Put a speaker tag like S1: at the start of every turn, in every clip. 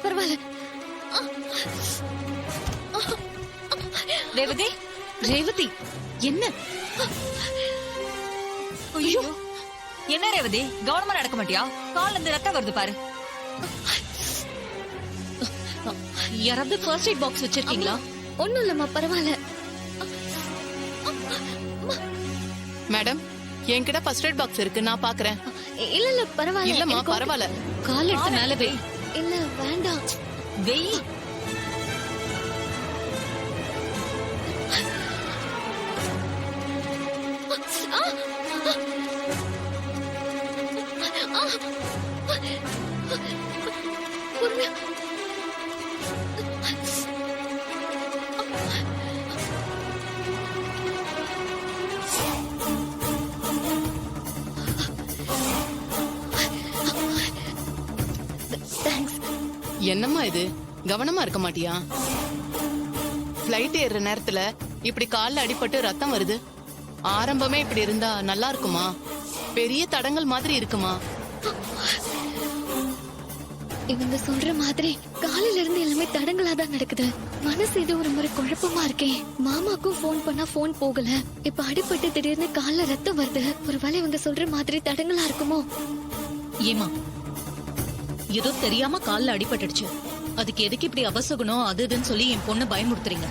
S1: பரவாயில்ல.
S2: ரேவதி,
S1: ரேவதி என்ன?
S2: ஐயோ என்ன ரேவதி, கவனமா நடக்க மாட்டியா? கால்ல இருந்து ரத்தம் வருது பாரு.
S1: யாராவது ஃபர்ஸ்ட் எய்ட் பாக்ஸ் வச்சிருக்கீங்களா? ஒண்ணும் இல்லம்மா, பரவாயில்ல.
S3: மேடம், என்கிட்ட ஃபர்ஸ்ட் எய்ட் பாக்ஸ் இருக்கு, நான் பாக்குறேன்.
S1: இல்ல இல்ல பரவாயில்ல.
S3: இல்லம்மா பரவாயில்ல.
S1: கால் எடுத்து மேல வை. இல்ல வேண்டாம்,
S2: வெய்.
S1: பொறுமையா. தேங்க்ஸ்.
S3: என்னம்மா இது, கவனமா இருக்க மாட்டியா? ஃப்ளைட் ஏறுற நேரத்துல இப்படி கால்ல அடிபட்டு ரத்தம் வருது. ஆரம்பமே இப்படி இருந்தா நல்லா இருக்குமா? பெரிய தடங்கள் மாதிரி இருக்குமா?
S1: இவங்க சொல்ற மாதிரி காலையில இருந்து எல்லாமே தடங்களா தான் நடக்குது. மனசு ஏதோ ஒரு முறை குழப்பமா இருக்கேன். மாமாக்கும் போன் பண்ணா போன் போகல. இப்ப அடிபட்டு திடீர்னு கால்ல ரத்தம் வருது. ஒருவேளை இவங்க சொல்ற மாதிரி தடங்களா இருக்குமோ?
S4: ஏமா, ஏதோ தெரியாம கால்ல அடிபட்டுடுச்சு. அதுக்கு எதுக்கு இப்படி அவசகுணம் அது இதுன்னு சொல்லி என் பொண்ணை பயமுறுத்துறீங்க?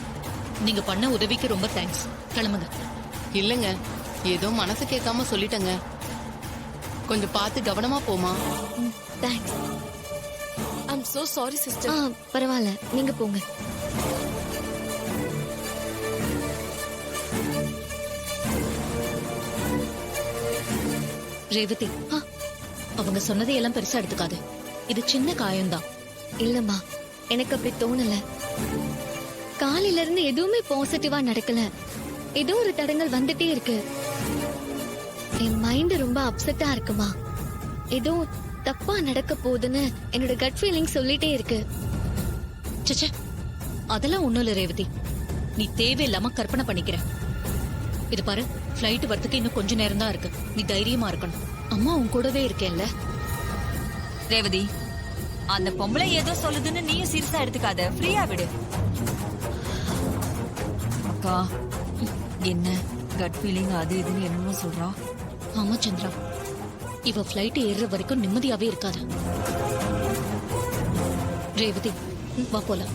S4: நீங்க பண்ண உதவிக்கு ரொம்ப தேங்க்ஸ். கிளம்புங்க.
S3: இல்லங்க, ஏதோ மனசு கேட்காம சொல்லிட்டங்க. கொஞ்சம் பார்த்து கவனமா போமா.
S1: Thanks.
S5: I'm so sorry sister.
S1: பரவாயில்ல, நீங்க போங்க.
S4: ரேவதி, அவங்க சொன்னதையெல்லாம் பெருசா எடுத்துக்காது. இது சின்ன காயம்தான்.
S1: இல்லம்மா, எனக்கு அப்படி தோணல. காலையில இருந்து எதுவுமே பாசிட்டிவா நடக்கல. ஏதோ ஒரு தடங்கள் வந்துட்டே இருக்கு. என் மைண்ட் ரொம்ப அப்செட்டா இருக்குமா. ஏதோ தப்பா நடக்க போகுதுன்னு என்னோட கட் ஃபீலிங் சொல்லிட்டே இருக்கு.
S4: சச்சே, அதெல்லாம் ஒண்ணும் இல்ல ரேவதி. நீ தேவையில்லாம கற்பனை பண்ணிக்கிற. இது பாரு, ஃபிளைட் வரதுக்கு இன்னும் கொஞ்ச நேரம் தான் இருக்கு. நீ தைரியமா இருக்கணும். அம்மா உன் கூடவே இருக்கேன்ல.
S2: ரேவதி, அந்த பொம்பளை ஏதோ சொல்லுதுன்னு நீயும் சீரியஸா எடுத்துக்காத. ஃப்ரீயா விடு. அக்கா, என்ன கட் ஃபீலிங் அது இதுன்னு என்னமோ சொல்றா.
S4: ஆமா சந்திரா, இவ ஃபிளைட் ஏறுற வரைக்கும் நிம்மதியாவே இருக்காது. ரேவதி, வா போலாம்.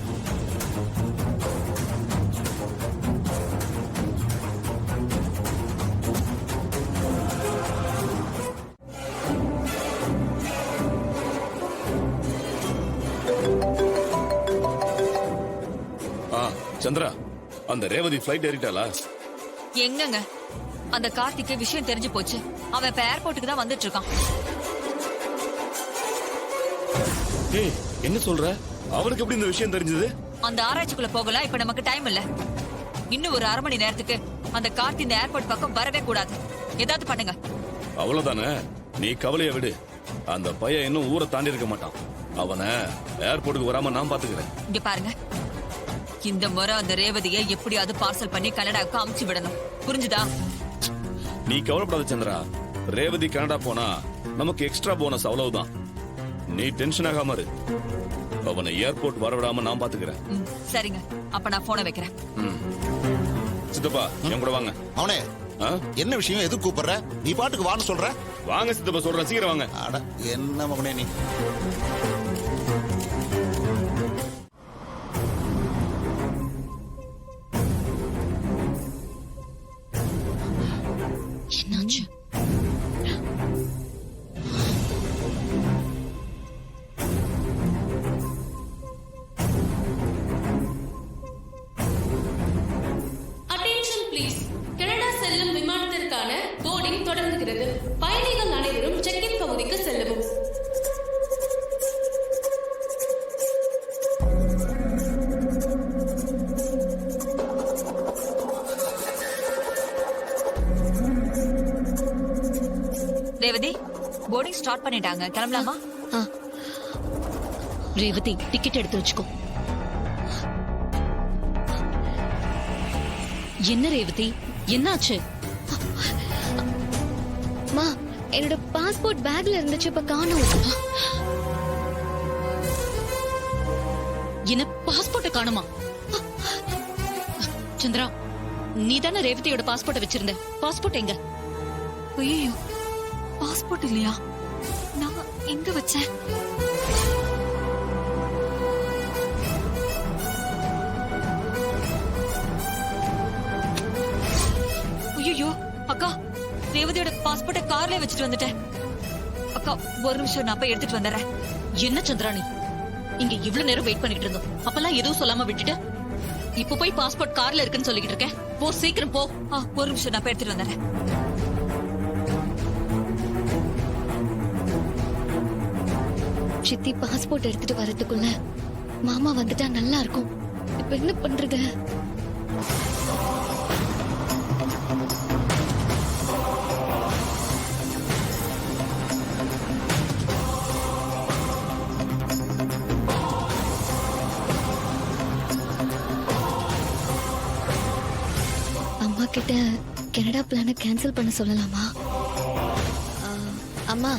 S6: சந்திரா, அந்த ரேவதி ஃபிளைட் ஏறிட்டாளா?
S2: எங்கங்க, அந்த கார்த்திக்கு விஷயம் தெரிஞ்சு போச்சு. அவன் இப்ப ஏர்போர்ட்டுக்கு தான் வந்துட்டு இருக்கான்.
S6: ஏய், என்ன சொல்ற? அவனுக்கு எப்படி இந்த விஷயம் தெரிஞ்சது?
S2: அந்த ஆராய்ச்சிக்குள்ள போகலாம். இப்ப நமக்கு டைம் இல்ல. இன்னும் ஒரு 1/2 மணி நேரத்துக்கு அந்த கார்த்தி இந்த ஏர்போர்ட் பக்கம் வரவே கூடாது. ஏதாவது பண்ணுங்க.
S6: அவ்வளவுதானே, நீ கவலைய விடு. அந்த பையன் இன்னும் ஊரை தாண்டி இருக்க மாட்டான். அவனை ஏர்போர்ட்டுக்கு வராம நான் பாத்துக்கிறேன்.
S2: இங்க பாருங்க, இந்த முறை அந்த ரேவதியை எப்படியாவது பார்சல் பண்ணி கனடாவுக்கு அமுச்சு விடணும். புரிஞ்சுதா?
S6: நீ கவலைப்படாத சந்திரா. ரேவதி கனடா போனா நமக்கு எக்ஸ்ட்ரா போனஸ், அவ்வளவுதான். நீ டென்ஷன் ஆகாம இரு. அவனை ஏர்போர்ட் வரவிடாம நான் பாத்துக்கிறேன்.
S2: சரிங்க, அப்ப நான் போனை வைக்கிறேன்.
S6: சித்தப்பா, என் கூட வாங்க.
S7: அவனே, என்ன விஷயம்? எது கூப்பிடுற? நீ பாட்டுக்கு வான்னு சொல்ற.
S6: வாங்க சித்தப்பா, சொல்றேன், சீக்கிரம் வாங்க.
S7: அட, என்ன மகனே நீ?
S4: என்னாச்சு?
S5: Attention please. கனடா செல்லும் விமானத்திற்கான போர்டிங் தொடங்குகிறது. பயணிகள் அனைவரும் செக் இன் பகுதிக்கு செல்லவும்.
S2: ரேவதி, போர்டிங் ஸ்டார்ட் பண்ணிட்டாங்க. கிளம்பலாமா?
S4: ரேவதி, டிக்கெட் எடுத்து வச்சுக்கோ. என்ன ரேவதி, என்னாச்சு?
S1: மா, என்னோட பாஸ்போர்ட் பேக்ல இருந்துச்சு, இப்ப காணோம்.
S4: என்ன பாஸ்போர்ட்ட காணுமா? சந்திரா, நீ தானே ரேவதியோட பாஸ்போர்ட்ட வச்சிருந்த. பாஸ்போர்ட் எங்க?
S2: ஐயோ, பாஸ்போர்ட் இல்லையா? நான் எங்க வச்சேன்? ஐயோ அக்கா, ரேவதியோட பாஸ்போர்ட்டை கார்ல வச்சுட்டு வந்துட்டேன். அக்கா ஒரு நிமிஷம், நான் போய் எடுத்துட்டு வந்துடுறேன்.
S4: என்ன சந்திரா நீ இங்க இவ்வளவு நேரம் வெயிட் பண்ணிட்டு இருந்தோம். அப்பெல்லாம் எதுவும் சொல்லாம விட்டுட்ட. இப்ப போய் பாஸ்போர்ட் கார்ல இருக்குன்னு சொல்லிக்கிட்டு இருக்கேன். போ, சீக்கிரம் போ.
S2: ஒரு நிமிஷம், நான் போய் எடுத்துட்டு வந்துடுறேன்.
S1: சித்தி பாஸ்போர்ட் எடுத்துட்டு வரதுக்குள்ள மாமா வந்துட்டா நல்லா இருக்கும். இப்ப என்ன பண்றது? அம்மா கிட்ட கனடா பிளான கேன்சல் பண்ண சொல்லலாமா? அம்மா,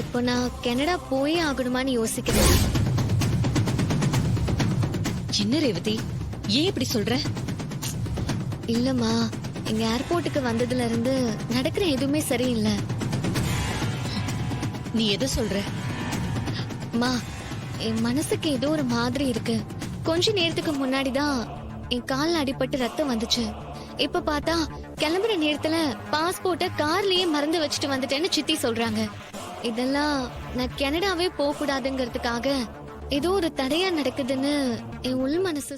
S1: இப்போ நான் கனடா போயே ஆகணுமான்னு யோசிக்கிறேன்.
S4: என்ன ரேவதி, ஏன் இப்படி சொல்ற?
S1: இல்லம்மா, எங்க ஏர்போர்ட்டுக்கு வந்ததுல இருந்து நடக்கிற எதுவுமே சரியில்லை.
S4: நீ எதை சொல்ற?
S1: அம்மா, என் மனசுக்கு ஏதோ ஒரு மாதிரி இருக்கு. கொஞ்ச நேரத்துக்கு முன்னாடிதான் என் கால்ல அடிபட்டு ரத்தம் வந்துச்சு. இப்ப பார்த்தா கிளம்புற நேரத்துல பாஸ்போர்ட்ட கார்லயே மறந்து வச்சுட்டு வந்துட்டேன்னு சித்தி சொல்றாங்க. இதெல்லாம் நான் கனடாவே போக கூடாதுங்கிறதுக்காக ஏதோ ஒரு தடையா நடக்குதுன்னு என் உள் மனசு